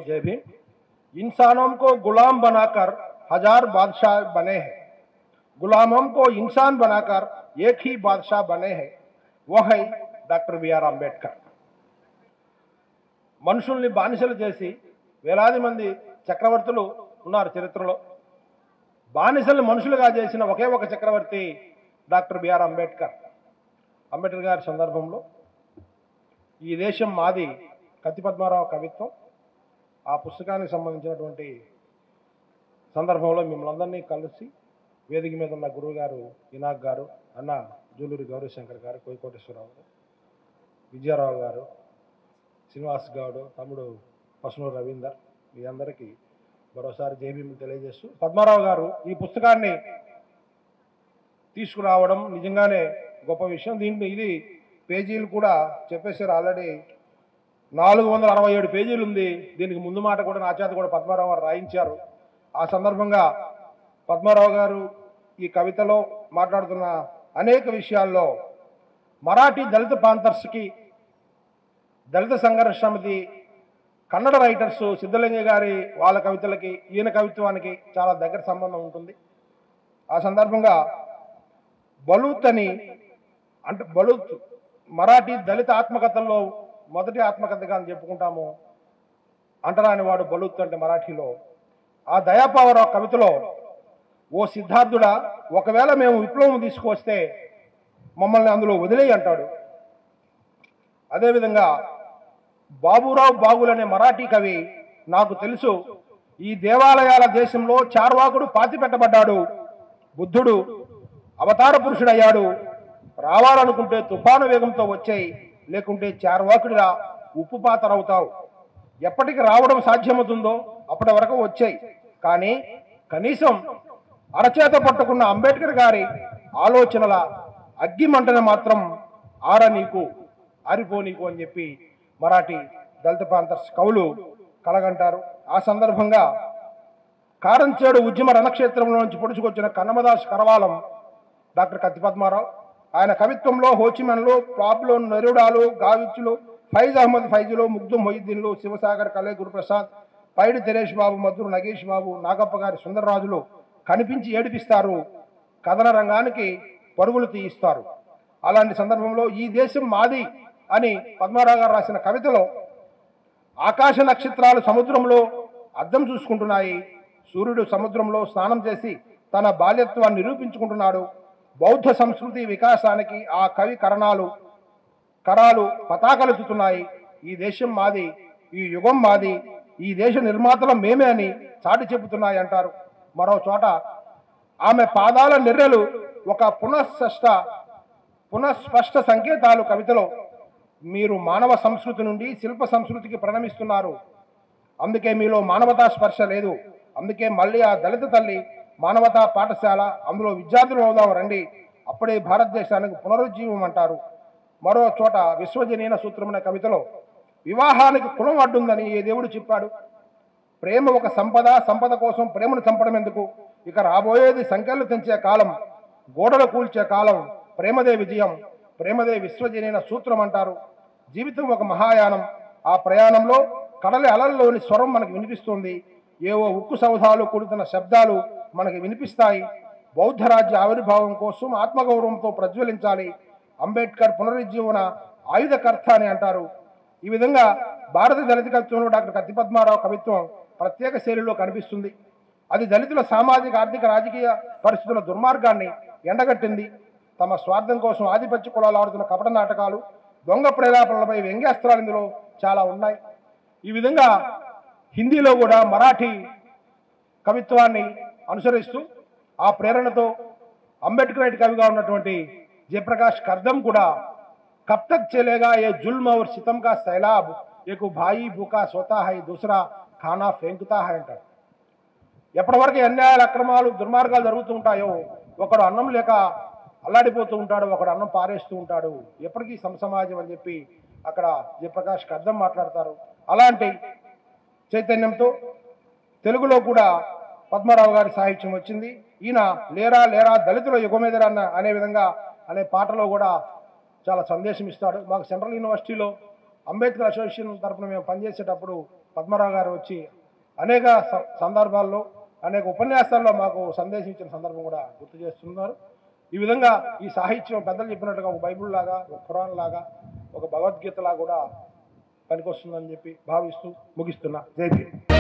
जय भीम। इंसानों को गुलाम बनाकर हजार बादशाह बने हैं, गुलामों को इंसान बनाकर एक ही बादशाह बने हैं, वो है డాక్టర్ బిఆర్ అంబేద్కర్। మనుషుల్ని బానిసలు చేసి వేలాది మంది చక్రవర్తులు ఉన్నారు చరిత్రలో। బానిసలు మనుషులుగా చేసిన ఒకే ఒక చక్రవర్తి డాక్టర్ బిఆర్ అంబేద్కర్। అంబేద్కర్ గారి సందర్భంలో ఈ దేశం మాది కత్తి పద్మారావు కవిత్వం, ఆ పుస్తకానికి సంబంధించినటువంటి సందర్భంలో మిమ్మల్ని అందరినీ కలిసి వేదిక మీద ఉన్న గురువు గారు ఇనాక్ గారు, అన్న జూలూరి గౌరీశంకర్ గారు, కోయికోటేశ్వరరావు గారు, విజయారావు గారు, శ్రీనివాస్ గౌడ్, తమ్ముడు పసునూరు రవీందర్, మీ అందరికీ మరోసారి జై భీమ్ తెలియజేస్తూ, పద్మారావు గారు ఈ పుస్తకాన్ని తీసుకురావడం నిజంగానే గొప్ప విషయం। దీంట్లో ఇది పేజీలు కూడా చెప్పేశారు, ఆల్రెడీ 467 పేజీలు ఉంది। దీనికి ముందు మాట కూడా నా చేత కూడా పద్మారావు గారు రాయించారు। ఆ సందర్భంగా పద్మారావు గారు ఈ కవితలో మాట్లాడుతున్న అనేక విషయాల్లో మరాఠీ దళిత పాంథర్స్కి, దళిత సంఘర్ష సమితి, కన్నడ రైటర్స్ సిద్ధలింగ గారి వాళ్ళ కవితలకి ఈయన కవిత్వానికి చాలా దగ్గర సంబంధం ఉంటుంది। ఆ సందర్భంగా బలూత్ అని అంటే బలూత్ మరాఠీ దళిత ఆత్మకథల్లో మొదటి ఆత్మకథగా అని చెప్పుకుంటాము। అంటరాని వాడు బలూత్ అంటే మరాఠీలో। ఆ దయాపావరావు కవితలో, ఓ సిద్ధార్థుడా, ఒకవేళ మేము విప్లవం తీసుకొస్తే మమ్మల్ని అందులో వదిలేయి అంటాడు। అదేవిధంగా బాబురావు బాగులనే మరాఠీ కవి, నాకు తెలుసు ఈ దేవాలయాల దేశంలో చార్వాకుడు పాతిపెట్టబడ్డాడు, బుద్ధుడు అవతార పురుషుడయ్యాడు, రావాలనుకుంటే తుఫాను వేగంతో వచ్చాయి, లేకుంటే చార్వాకుడిలా ఉప్పు పాతరవుతావు, ఎప్పటికి రావడం సాధ్యమవుతుందో అప్పటి వరకు వచ్చాయి, కానీ కనీసం అరచేత పట్టుకున్న అంబేద్కర్ గారి ఆలోచనల అగ్గి మంటను మాత్రం ఆరిపో నీకు అని చెప్పి మరాఠీ దళిత పాంథర్స్ కవులు కలగంటారు। ఆ సందర్భంగా కారంచేడు ఉద్యమ రణక్షేత్రంలో నుంచి పొడుచుకొచ్చిన కన్నమదాస్ కరవాలం డాక్టర్ కత్తి పద్మారావు, ఆయన కవిత్వంలో హోచిమన్లు, పాబ్లో నెరుడాలు, గావిచ్చులు, ఫైజ్ అహ్మద్ ఫైజులు, ముగ్ధు మొహిద్దీన్లు, శివసాగర్ కలే, గురుప్రసాద్, పైడి తెరేష్ బాబు, మధురు నగేష్ బాబు, నాగప్ప గారి సుందరరాజులు కనిపించి ఏడిపిస్తారు, కథన రంగానికి పరుగులు తీయిస్తారు। అలాంటి సందర్భంలో ఈ దేశం మాది అని పద్మారావు గారు రాసిన కవితలో ఆకాశ నక్షత్రాలు సముద్రంలో అద్దం చూసుకుంటున్నాయి, సూర్యుడు సముద్రంలో స్నానం చేసి తన బాల్యత్వాన్ని నిరూపించుకుంటున్నాడు, బౌద్ధ సంస్కృతి వికాసానికి ఆ కవి కరాలు పతాకలెత్తుతున్నాయి, ఈ దేశం మాది, ఈ యుగం మాది, ఈ దేశ నిర్మాతలం మేమే అని చాటి చెబుతున్నాయి అంటారు। మరో చోట ఆమె పాదాల నెర్రెలు ఒక పునఃస్పష్ట సంకేతాలు కవితలో, మీరు మానవ సంస్కృతి నుండి శిల్ప సంస్కృతికి ప్రణమిస్తున్నారు, అందుకే మీలో మానవతా స్పర్శ లేదు, అందుకే మళ్ళీ ఆ దళిత తల్లి మానవతా పాఠశాల, అందులో విద్యార్థులు అవుదాం రండి, అప్పుడే భారతదేశానికి పునరుజ్జీవం అంటారు। మరో చోట విశ్వజనీన సూత్రం అనే కవితలో, వివాహానికి కులం అడ్డుందని ఏ దేవుడు చెప్పాడు, ప్రేమ ఒక సంపద కోసం ప్రేమను చంపడం ఎందుకు, ఇక రాబోయేది సంఖ్యలు తెంచే కాలం, గోడలు కూల్చే కాలం, ప్రేమదే విజయం, ప్రేమదే విశ్వజనీన సూత్రం అంటారు। జీవితం ఒక మహాయానం, ఆ ప్రయాణంలో కడలి అలల్లోని స్వరం మనకు వినిపిస్తుంది, ఏవో ఉక్కు సౌధాలు కూడుతున్న శబ్దాలు మనకి వినిపిస్తాయి, బౌద్ధ రాజ్య ఆవిర్భావం కోసం ఆత్మగౌరవంతో ప్రజ్వలించాలి, అంబేద్కర్ పునరుజ్జీవన ఆయుధకర్త అని అంటారు। ఈ విధంగా భారత దళిత కవిత్వంలో డాక్టర్ కత్తి పద్మారావు కవిత్వం ప్రత్యేక శైలిలో కనిపిస్తుంది। అది దళితుల సామాజిక, ఆర్థిక, రాజకీయ పరిస్థితుల దుర్మార్గాన్ని ఎండగట్టింది। తమ స్వార్థం కోసం ఆధిపత్య కులాలు ఆడుతున్న కపట నాటకాలు, దొంగ ప్రేలాపనలపై వ్యంగ్యాస్త్రాలు ఇందులో చాలా ఉన్నాయి। ఈ విధంగా హిందీలో కూడా మరాఠీ కవిత్వాన్ని అనుసరిస్తూ ఆ ప్రేరణతో అంబేద్కరైట్ కవిగా ఉన్నటువంటి జయప్రకాష్ కర్దం కూడా, కబ్ తక్ చలేగా ఏ జుల్మ్ ఔర్ సితమ్ కా సైలాబ్, ఏకు భాయి భూకా సోతా హై, దూసరా ఖానా ఫేంకుతా హై అంటారు। ఎప్పటి వరకు అన్యాయాలు, అక్రమాలు, దుర్మార్గాలు జరుగుతూ ఉంటాయో, ఒకడు అన్నం లేక అల్లాడిపోతూ ఉంటాడు, ఒకడు అన్నం పారేస్తూ ఉంటాడు, ఎప్పటికీ సమసమాజం అని చెప్పి అక్కడ జయప్రకాష్ కర్దం మాట్లాడతారు। అలాంటి చైతన్యంతో తెలుగులో కూడా పద్మారావు గారి సాహిత్యం వచ్చింది। ఈయన లేరా లేరా దళితుల యుగమేదరా అనే విధంగా అనే పాటలో కూడా చాలా సందేశం ఇస్తాడు। మాకు సెంట్రల్ యూనివర్సిటీలో అంబేద్కర్ అసోసియేషన్ తరఫున మేము పనిచేసేటప్పుడు పద్మరావు గారు వచ్చి అనేక సందర్భాల్లో అనేక ఉపన్యాసాల్లో మాకు సందేశం ఇచ్చిన సందర్భం కూడా గుర్తు చేస్తున్నారు. ఈ విధంగా ఈ సాహిత్యం పెద్దలు చెప్పినట్టుగా ఒక బైబిల్ లాగా, ఒక ఖురాన్ లాగా, ఒక భగవద్గీతలా కూడా పనికొస్తుందని చెప్పి భావిస్తూ ముగిస్తున్నా. జై భీమ్.